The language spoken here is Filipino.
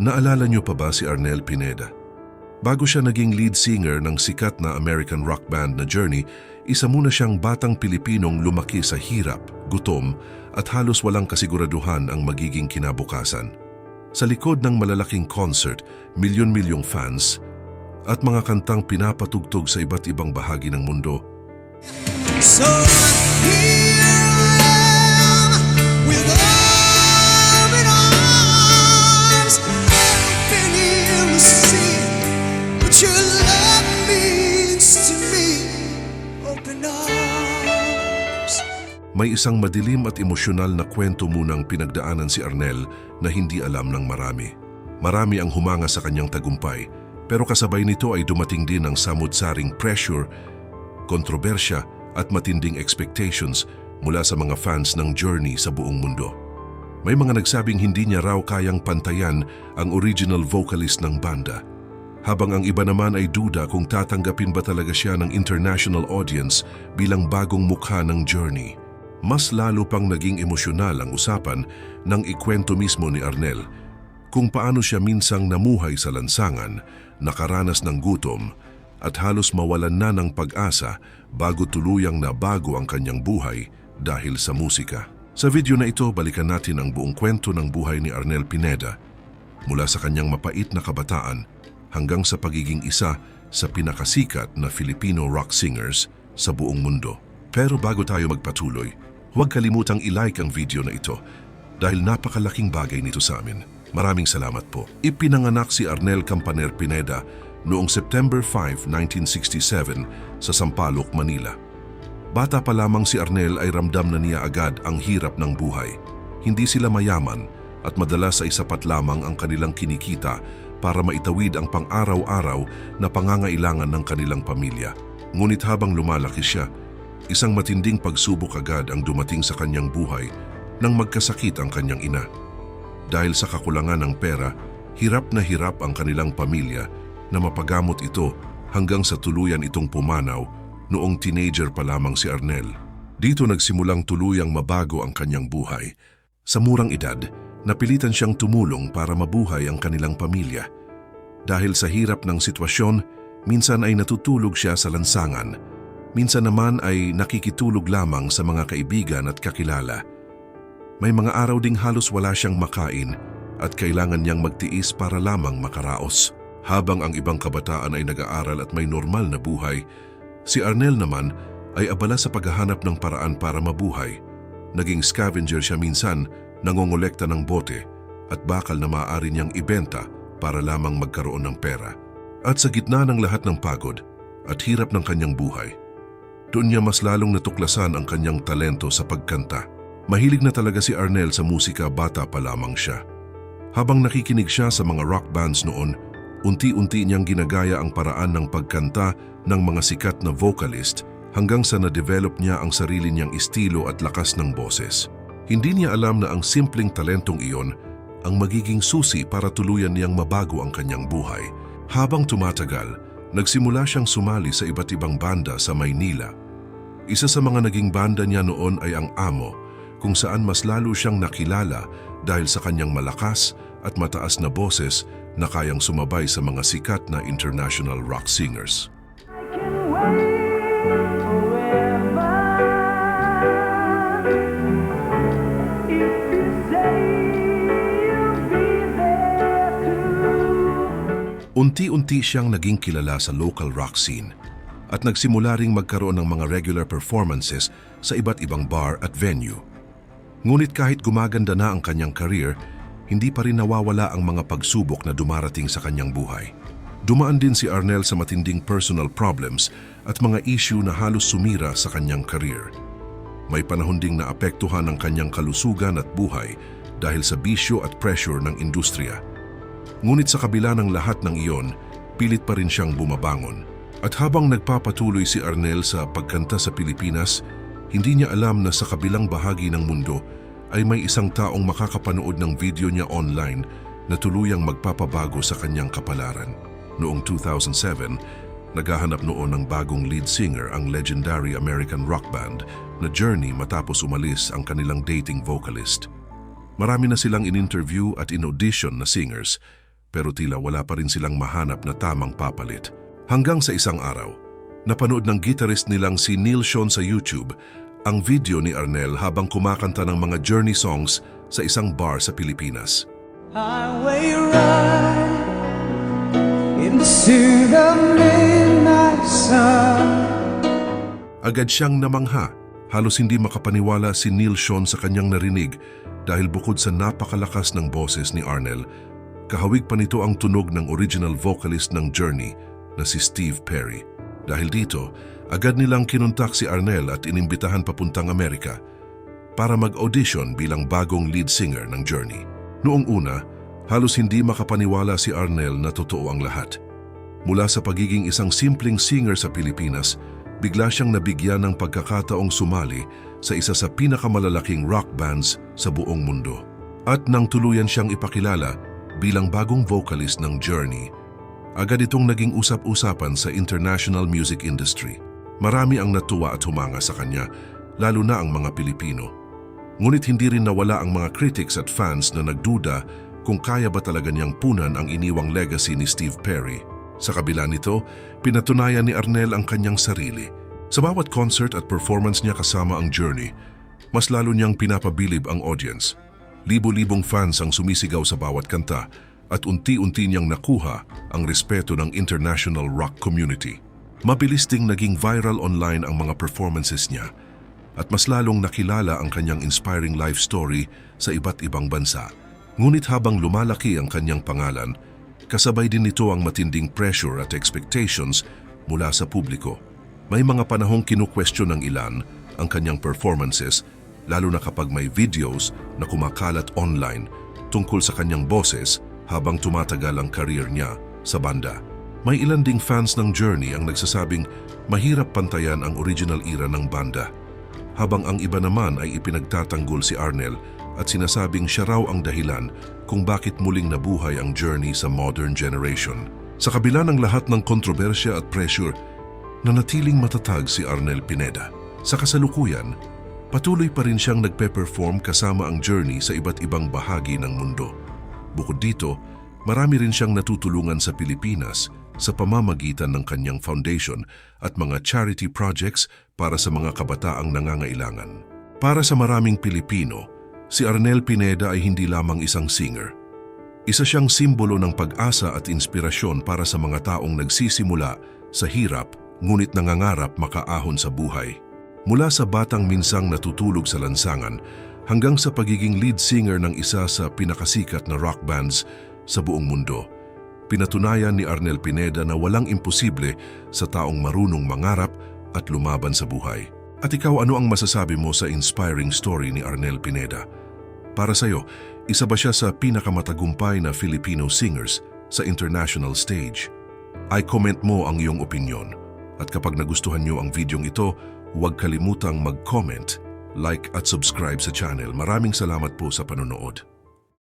Naalala niyo pa ba si Arnel Pineda? Bago siya naging lead singer ng sikat na American rock band na Journey, isa muna siyang batang Pilipinong lumaki sa hirap, gutom at halos walang kasiguraduhan ang magiging kinabukasan. Sa likod ng malalaking concert, milyon-milyong fans at mga kantang pinapatugtog sa iba't ibang bahagi ng mundo, So here I am with open arms, open in the sea. What your love means to me, open arms. may isang madilim at emosyonal na kwento munang pinagdaanan si Arnel na hindi alam ng marami. Marami ang humanga sa kanyang tagumpay, pero kasabay nito ay dumating din ang samud-saring pressure, kontrobersya at matinding expectations mula sa mga fans ng Journey sa buong mundo. May mga nagsabing hindi niya raw kayang pantayan ang original vocalist ng banda, habang ang iba naman ay duda kung tatanggapin ba talaga siya ng international audience bilang bagong mukha ng Journey. Mas lalo pang naging emosyonal ang usapan nang ikwento mismo ni Arnel kung paano siya minsang namuhay sa lansangan, nakaranas ng gutom at halos mawalan na ng pag-asa bago tuluyang nabago ang kanyang buhay dahil sa musika. Sa video na ito, balikan natin ang buong kwento ng buhay ni Arnel Pineda mula sa kanyang mapait na kabataan hanggang sa pagiging isa sa pinakasikat na Filipino rock singers sa buong mundo. Pero bago tayo magpatuloy, huwag kalimutang i-like ang video na ito dahil napakalaking bagay nito sa amin. Maraming salamat po. Ipinanganak si Arnel Campaner Pineda noong September 5, 1967 sa Sampaloc, Manila. Bata pa lamang si Arnel ay ramdam na niya agad ang hirap ng buhay. Hindi sila mayaman at madalas ay sapat lamang ang kanilang kinikita para maitawid ang pang-araw-araw na pangangailangan ng kanilang pamilya. Ngunit habang lumalaki siya, isang matinding pagsubok agad ang dumating sa kanyang buhay nang magkasakit ang kanyang ina. Dahil sa kakulangan ng pera, hirap na hirap ang kanilang pamilya na mapagamot ito hanggang sa tuluyan itong pumanaw noong teenager pa lamang si Arnel. Dito nagsimulang tuluyang mabago ang kanyang buhay. Sa murang edad, napilitan siyang tumulong para mabuhay ang kanilang pamilya. Dahil sa hirap ng sitwasyon, minsan ay natutulog siya sa lansangan. Minsan naman ay nakikitulog lamang sa mga kaibigan at kakilala. May mga araw ding halos wala siyang makain at kailangan niyang magtiis para lamang makaraos. Habang ang ibang kabataan ay nag-aaral at may normal na buhay, si Arnel naman ay abala sa paghahanap ng paraan para mabuhay. Naging scavenger siya minsan, nangongolekta ng bote at bakal na maaari niyang ibenta para lamang magkaroon ng pera. At sa gitna ng lahat ng pagod at hirap ng kanyang buhay, doon niya mas lalong natuklasan ang kanyang talento sa pagkanta. Mahilig na talaga si Arnel sa musika, bata pa lamang siya. Habang nakikinig siya sa mga rock bands noon, unti-unti niyang ginagaya ang paraan ng pagkanta ng mga sikat na vocalist hanggang sa na-develop niya ang sarili niyang estilo at lakas ng boses. Hindi niya alam na ang simpleng talentong iyon ang magiging susi para tuluyan niyang mabago ang kanyang buhay. Habang tumatagal, nagsimula siyang sumali sa iba't ibang banda sa Maynila. Isa sa mga naging banda niya noon ay ang Amo, kung saan mas lalo siyang nakilala dahil sa kanyang malakas at mataas na boses na kayang sumabay sa mga sikat na international rock singers. Unti-unti siyang naging kilala sa local rock scene at nagsimula ring magkaroon ng mga regular performances sa iba't ibang bar at venue. Ngunit kahit gumaganda na ang kanyang career, hindi pa rin nawawala ang mga pagsubok na dumarating sa kanyang buhay. Dumaan din si Arnel sa matinding personal problems at mga issue na halos sumira sa kanyang career. May panahon ding naapektuhan ang kanyang kalusugan at buhay dahil sa bisyo at pressure ng industriya. Ngunit sa kabila ng lahat ng iyon, pilit pa rin siyang bumabangon. At habang nagpapatuloy si Arnel sa pagkanta sa Pilipinas, hindi niya alam na sa kabilang bahagi ng mundo ay may isang taong makakapanood ng video niya online na tuluyang magpapabago sa kanyang kapalaran. Noong 2007, naghahanap noon ng bagong lead singer ang legendary American rock band na Journey matapos umalis ang kanilang dating vocalist. Marami na silang in-interview at in-audition na singers, pero tila wala pa rin silang mahanap na tamang papalit. Hanggang sa isang araw, napanood ng guitarist nilang si Neil Schon sa YouTube ang video ni Arnel habang kumakanta ng mga Journey songs sa isang bar sa Pilipinas. Highway ride in the suit of midnight sun. Agad siyang namangha. Halos hindi makapaniwala si Neil Schon sa kanyang narinig dahil bukod sa napakalakas ng boses ni Arnel, kahawig pa nito ang tunog ng original vocalist ng Journey na si Steve Perry. Dahil dito, agad nilang kinuntak si Arnel at inimbitahan papuntang Amerika para mag-audition bilang bagong lead singer ng Journey. Noong una, halos hindi makapaniwala si Arnel na totoo ang lahat. Mula sa pagiging isang simpleng singer sa Pilipinas, bigla siyang nabigyan ng pagkakataong sumali sa isa sa pinakamalalaking rock bands sa buong mundo. At nang tuluyan siyang ipakilala bilang bagong vocalist ng Journey, agad itong naging usap-usapan sa international music industry. Marami ang natuwa at humanga sa kanya, lalo na ang mga Pilipino. Ngunit hindi rin nawala ang mga critics at fans na nagduda kung kaya ba talaga niyang punan ang iniwang legacy ni Steve Perry. Sa kabila nito, pinatunayan ni Arnel ang kanyang sarili. Sa bawat concert at performance niya kasama ang Journey, mas lalo niyang pinapabilib ang audience. Libo-libong fans ang sumisigaw sa bawat kanta at unti-unti niyang nakuha ang respeto ng international rock community. Mabilis ding naging viral online ang mga performances niya at mas lalong nakilala ang kanyang inspiring life story sa iba't ibang bansa. Ngunit habang lumalaki ang kanyang pangalan, kasabay din nito ang matinding pressure at expectations mula sa publiko. May mga panahong kinu-question ng ilan ang kanyang performances, lalo na kapag may videos na kumakalat online tungkol sa kanyang boses habang tumatagal ang career niya sa banda. May ilan ding fans ng Journey ang nagsasabing mahirap pantayan ang original era ng banda, habang ang iba naman ay ipinagtatanggol si Arnel at sinasabing siya raw ang dahilan kung bakit muling nabuhay ang Journey sa modern generation. Sa kabila ng lahat ng kontrobersya at pressure, nanatiling matatag si Arnel Pineda. Sa kasalukuyan, patuloy pa rin siyang nagpe-perform kasama ang Journey sa iba't ibang bahagi ng mundo. Bukod dito, marami rin siyang natutulungan sa Pilipinas sa pamamagitan ng kanyang foundation at mga charity projects para sa mga kabataang nangangailangan. Para sa maraming Pilipino, si Arnel Pineda ay hindi lamang isang singer. Isa siyang simbolo ng pag-asa at inspirasyon para sa mga taong nagsisimula sa hirap ngunit nangangarap makaahon sa buhay. Mula sa batang minsang natutulog sa lansangan hanggang sa pagiging lead singer ng isa sa pinakasikat na rock bands sa buong mundo, pinatunayan ni Arnel Pineda na walang imposible sa taong marunong mangarap at lumaban sa buhay. At ikaw, ano ang masasabi mo sa inspiring story ni Arnel Pineda? Para sa'yo, isa ba siya sa pinakamatagumpay na Filipino singers sa international stage? I-comment mo ang iyong opinyon. At kapag nagustuhan niyo ang videong ito, huwag kalimutang mag-comment, like at subscribe sa channel. Maraming salamat po sa panonood.